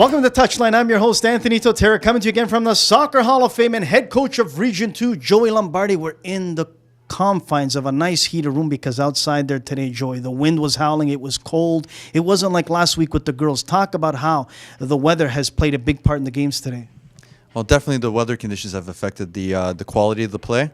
Welcome to the Touchline. I'm your host, Anthony Totera, coming to you again from the Soccer Hall of Fame and head coach of Region 2, Joey Lombardi. We're in the confines of a nice heated room because outside there today, Joey, the wind was howling. It was cold. It wasn't like last week with the girls. Talk about how the weather has played a big part in the games today. Well, definitely the weather conditions have affected the quality of the play.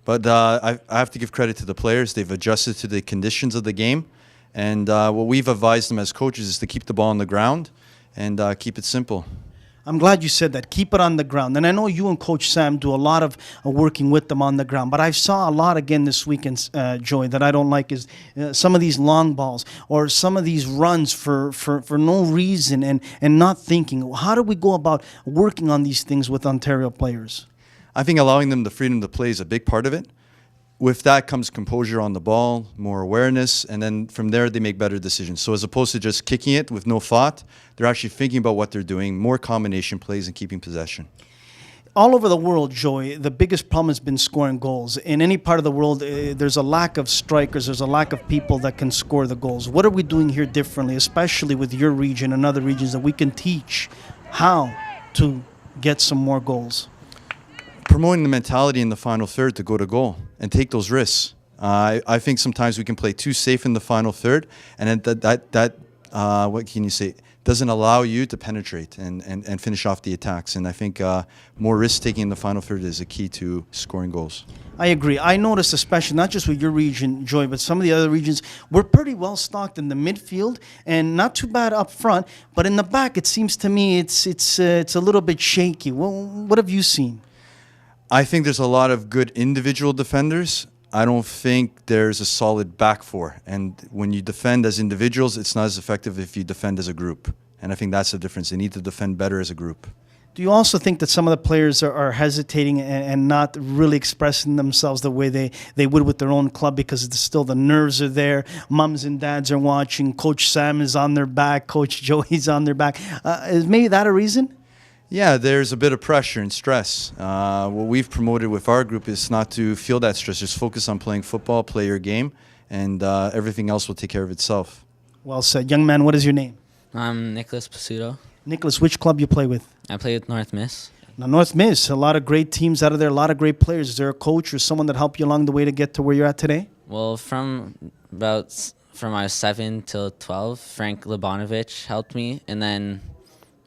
But I have to give credit to the players. They've adjusted to the conditions of the game. And what we've advised them as coaches is to keep the ball on the ground and keep it simple. I'm glad you said that. Keep it on the ground. And I know you and Coach Sam do a lot of working with them on the ground. But I saw a lot again this weekend, Joey, that I don't like is some of these long balls or some of these runs for no reason and not thinking. How do we go about working on these things with Ontario players? I think allowing them the freedom to play is a big part of it. With that comes composure on the ball, more awareness, and then from there they make better decisions. So as opposed to just kicking it with no thought, they're actually thinking about what they're doing, more combination plays and keeping possession. All over the world, Joey, the biggest problem has been scoring goals. In any part of the world, there's a lack of strikers. There's a lack of people that can score the goals. What are we doing here differently, especially with your region and other regions, that we can teach how to get some more goals? Promoting the mentality in the final third to go to goal and take those risks. I think sometimes we can play too safe in the final third, and that what can you say, doesn't allow you to penetrate and finish off the attacks. And I think more risk-taking in the final third is a key to scoring goals. I agree. I noticed, especially not just with your region, Joy, but some of the other regions, we're pretty well stocked in the midfield and not too bad up front. But in the back, it seems to me it's a little bit shaky. Well, what have you seen? I think there's a lot of good individual defenders. I don't think there's a solid back four. And when you defend as individuals, it's not as effective if you defend as a group. And I think that's the difference. They need to defend better as a group. Do you also think that some of the players are hesitating and not really expressing themselves the way they would with their own club because it's still the nerves are there, mums and dads are watching, Coach Sam is on their back, Coach Joey's on their back? Is maybe that a reason? Yeah, there's a bit of pressure and stress. What we've promoted with our group is not to feel that stress. Just focus on playing football, play your game, and everything else will take care of itself. Well said. Young man, what is your name? I'm Nicholas Pasuto. Nicholas, which club you play with? I play with North Miss. Now, North Miss, a lot of great teams out of there, a lot of great players. Is there a coach or someone that helped you along the way to get to where you're at today? Well, from I was 7 till 12, Frank Libanovich helped me, and then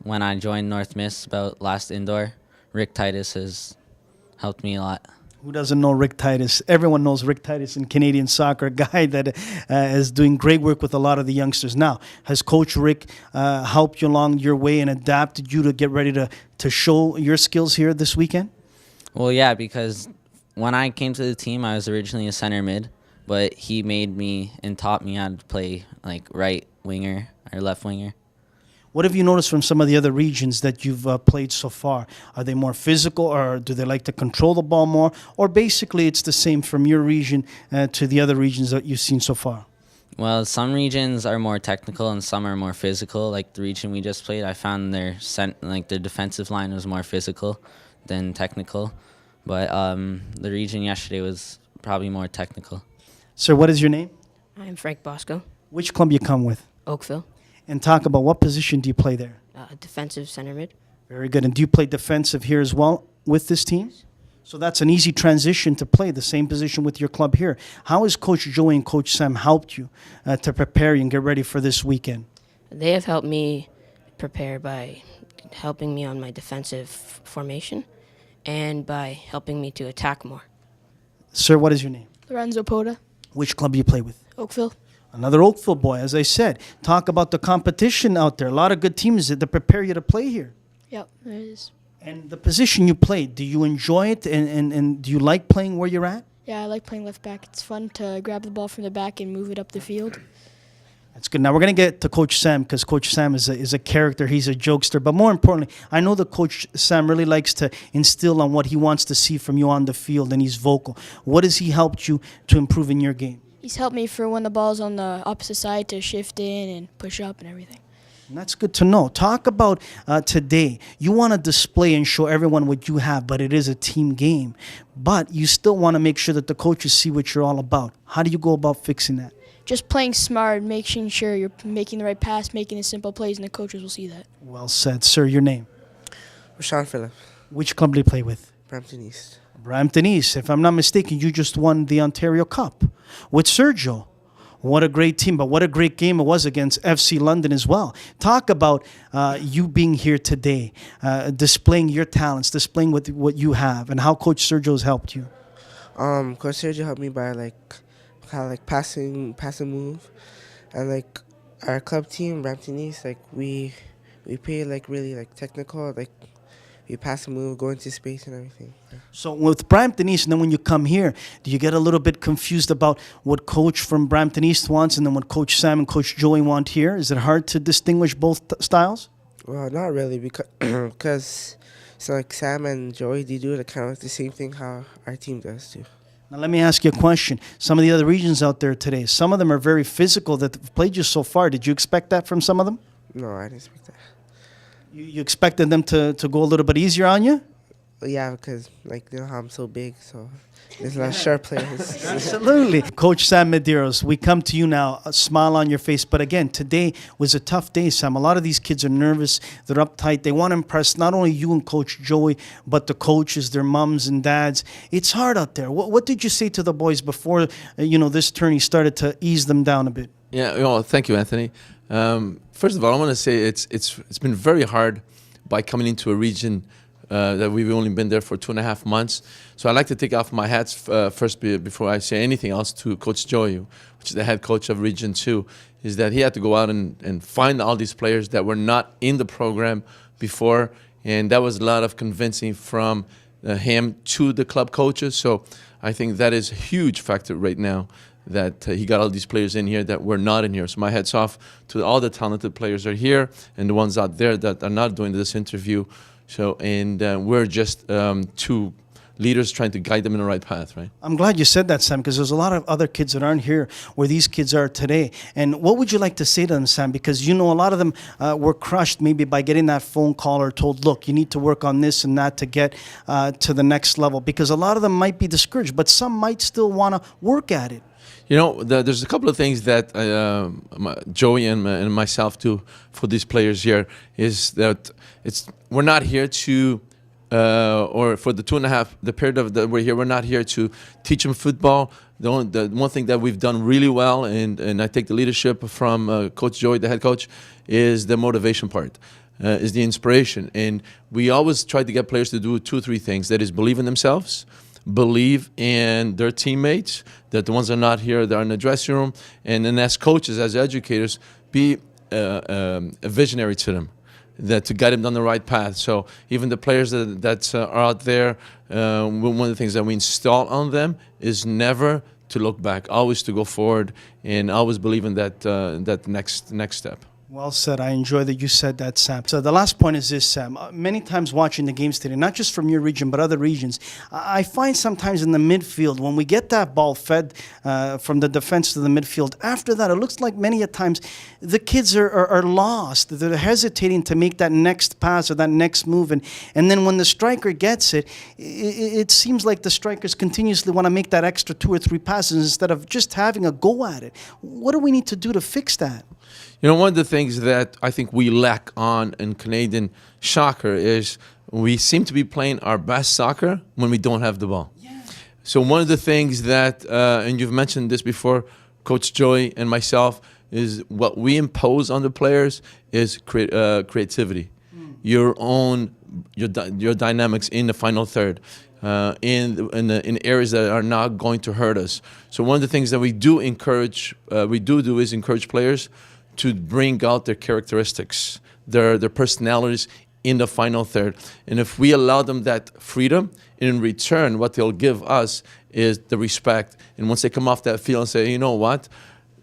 when I joined North Miss about last indoor, Rick Titus has helped me a lot. Who doesn't know Rick Titus? Everyone knows Rick Titus in Canadian soccer, a guy that is doing great work with a lot of the youngsters. Now, has Coach Rick helped you along your way and adapted you to get ready to show your skills here this weekend? Well, yeah, because when I came to the team, I was originally a center mid, but he made me and taught me how to play like right winger or left winger. What have you noticed from some of the other regions that you've played so far? Are they more physical, or do they like to control the ball more? Or basically it's the same from your region to the other regions that you've seen so far? Well, some regions are more technical and some are more physical. Like the region we just played, I found their defensive line was more physical than technical. But the region yesterday was probably more technical. Sir, what is your name? I'm Frank Bosco, Which club you come with? Oakville, And talk about what position do you play there? defensive center mid. Very good. And do you play defensive here as well with this team? So that's an easy transition to play the same position with your club here. How has Coach Joey and Coach Sam helped you to prepare you and get ready for this weekend? They have helped me prepare by helping me on my defensive formation and by helping me to attack more. Sir, what is your name? Lorenzo Poda, Which club do you play with? Oakville. Another Oakville boy, as I said. Talk about the competition out there. A lot of good teams that prepare you to play here. Yep, there it is. And the position you play, do you enjoy it? And do you like playing where you're at? Yeah, I like playing left back. It's fun to grab the ball from the back and move it up the field. That's good. Now we're going to get to Coach Sam because Coach Sam is a character. He's a jokester. But more importantly, I know that Coach Sam really likes to instill on what he wants to see from you on the field, and he's vocal. What has he helped you to improve in your game? He's helped me for when the ball's on the opposite side to shift in and push up and everything. And that's good to know. Talk about today. You want to display and show everyone what you have, but it is a team game. But you still want to make sure that the coaches see what you're all about. How do you go about fixing that? just playing smart, making sure you're making the right pass, making the simple plays, and the coaches will see that. Well said, sir. Your name? Rashawn Phillip, Which club do you play with? Brampton East. Brampton East. If I'm not mistaken, you just won the Ontario Cup with Sergio. What a great team, but what a great game it was against FC London as well. Talk about you being here today, displaying your talents, displaying what you have, and how Coach Sergio has helped you. Coach Sergio helped me by kind of passing move, and our club team Brampton East, we play really technical, we pass and move, go into space and everything. Yeah. So with Brampton East, and then when you come here, do you get a little bit confused about what Coach from Brampton East wants and then what Coach Sam and Coach Joey want here? Is it hard to distinguish both styles? Well, not really, because so Sam and Joey, they do kind of the same thing how our team does too. Now let me ask you a question. Some of the other regions out there today, some of them are very physical that have played you so far. Did you expect that from some of them? No, I didn't expect that. You expected them to go a little bit easier on you? Yeah, because you know how I'm so big, so there's a lot of sharp players. Absolutely. Coach Sam Medeiros, we come to you now, a smile on your face. But again, today was a tough day, Sam. A lot of these kids are nervous. They're uptight. They want to impress not only you and Coach Joey, but the coaches, their mums and dads. It's hard out there. What did you say to the boys before, this tourney started to ease them down a bit? Yeah, thank you, Anthony. First of all, I want to say it's been very hard by coming into a region that we've only been there for 2.5 months. So I'd like to take off my hats first before I say anything else to Coach Joey, which is the head coach of Region 2, is that he had to go out and find all these players that were not in the program before, and that was a lot of convincing from him to the club coaches. So I think that is a huge factor right now, that he got all these players in here that were not in here. So my hats off to all the talented players that are here and the ones out there that are not doing this interview. So, and we're just two leaders trying to guide them in the right path, right? I'm glad you said that, Sam, because there's a lot of other kids that aren't here where these kids are today. And what would you like to say to them, Sam? Because a lot of them were crushed maybe by getting that phone call or told, look, you need to work on this and that to get to the next level. Because a lot of them might be discouraged, but some might still want to work at it. There's a couple of things that Joey and myself do for these players here. Is that we're not here to, or for the period of that we're here, we're not here to teach them football. The one thing that we've done really well, and I take the leadership from Coach Joey, the head coach, is the motivation part. Is the inspiration. And we always try to get players to do 2 or 3 things. That is, believe in themselves, believe in their teammates, that the ones that are not here, they're in the dressing room, and then as coaches, as educators, be a visionary to them, that to guide them down the right path. So even the players that are out there, one of the things that we install on them is never to look back, always to go forward, and always believe in that next step. Well said. I enjoy that you said that, Sam. So the last point is this, Sam. Many times watching the games today, not just from your region, but other regions, I find sometimes in the midfield, when we get that ball fed from the defense to the midfield, after that, it looks like many a times the kids are lost. They're hesitating to make that next pass or that next move. And then when the striker gets it, it seems like the strikers continuously want to make that extra 2 or 3 passes instead of just having a go at it. What do we need to do to fix that? One of the things that I think we lack on in Canadian soccer is we seem to be playing our best soccer when we don't have the ball. Yeah. So one of the things that, and you've mentioned this before, Coach Joey and myself, is what we impose on the players is creativity, your dynamics in the final third. In areas that are not going to hurt us. So one of the things that we do is encourage players to bring out their characteristics, their personalities in the final third. And if we allow them that freedom, in return, what they'll give us is the respect. And once they come off that field and say, you know what,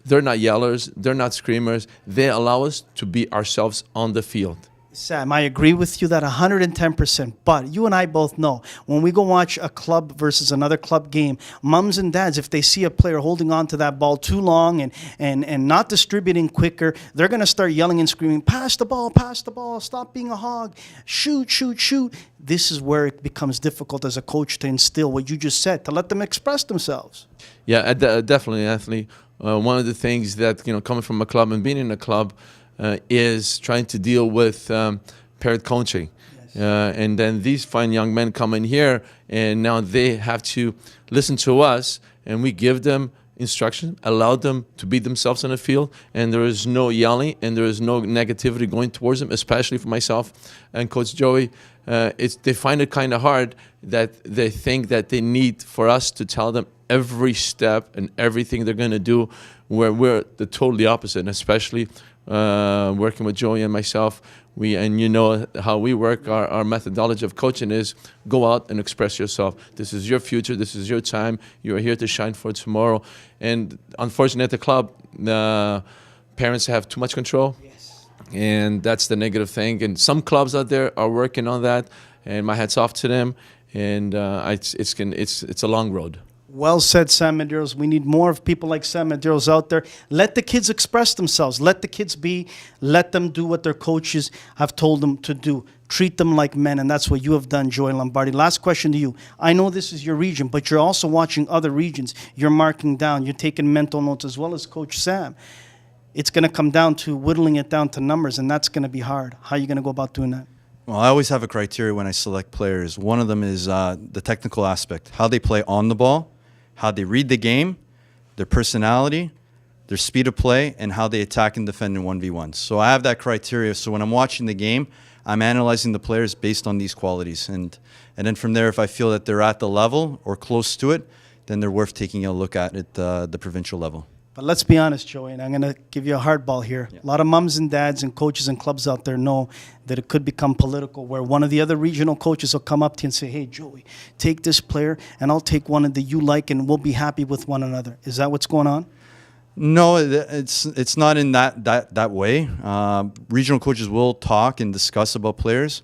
they're not yellers, they're not screamers, they allow us to be ourselves on the field. Sam, I agree with you that 110%, but you and I both know when we go watch a club versus another club game, mums and dads, if they see a player holding on to that ball too long and not distributing quicker, they're going to start yelling and screaming, pass the ball, stop being a hog, shoot, shoot, shoot. This is where it becomes difficult as a coach to instill what you just said, to let them express themselves. Yeah, definitely, Anthony. one of the things that, coming from a club and being in a club, is trying to deal with paired coaching. And then these fine young men come in here, and now they have to listen to us, and we give them instruction, allow them to be themselves on the field, and there is no yelling and there is no negativity going towards them, especially for myself and Coach Joey. They find it kind of hard that they think that they need for us to tell them every step and everything they're going to do, where we're the totally opposite, and especially working with Joey and myself, and you know how we work, our methodology of coaching is go out and express yourself. This is your future, this is your time, you are here to shine for tomorrow. And unfortunately at the club, the parents have too much control. Yes. And that's the negative thing. And some clubs out there are working on that, and my hat's off to them. And it's a long road. Well said, Sam Medeiros. We need more of people like Sam Medeiros out there. Let the kids express themselves. Let the kids be. Let them do what their coaches have told them to do. Treat them like men, and that's what you have done, Joey Lombardi. Last question to you. I know this is your region, but you're also watching other regions. You're marking down. You're taking mental notes as well as Coach Sam. It's going to come down to whittling it down to numbers, and that's going to be hard. How are you going to go about doing that? Well, I always have a criteria when I select players. One of them is the technical aspect, how they play on the ball, how they read the game, their personality, their speed of play, and how they attack and defend in 1v1. So I have that criteria. So when I'm watching the game, I'm analyzing the players based on these qualities. And then from there, if I feel that they're at the level or close to it, then they're worth taking a look at the provincial level. But let's be honest, Joey, and I'm going to give you a hardball here. Yeah. A lot of mums and dads and coaches and clubs out there know that it could become political, where one of the other regional coaches will come up to you and say, hey, Joey, take this player, and I'll take one that you like, and we'll be happy with one another. Is that what's going on? No, it's not in that way. Regional coaches will talk and discuss about players,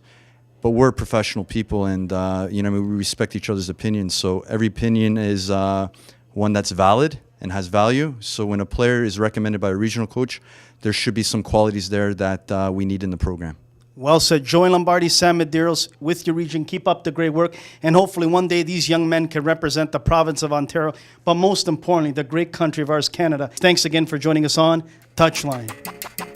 but we're professional people, and we respect each other's opinions. So every opinion is one that's valid and has value. So when a player is recommended by a regional coach, there should be some qualities there that we need in the program. Well said. Joey Lombardi, Sam Medeiros, with your region. Keep up the great work. And hopefully one day these young men can represent the province of Ontario, but most importantly, the great country of ours, Canada. Thanks again for joining us on Touchline.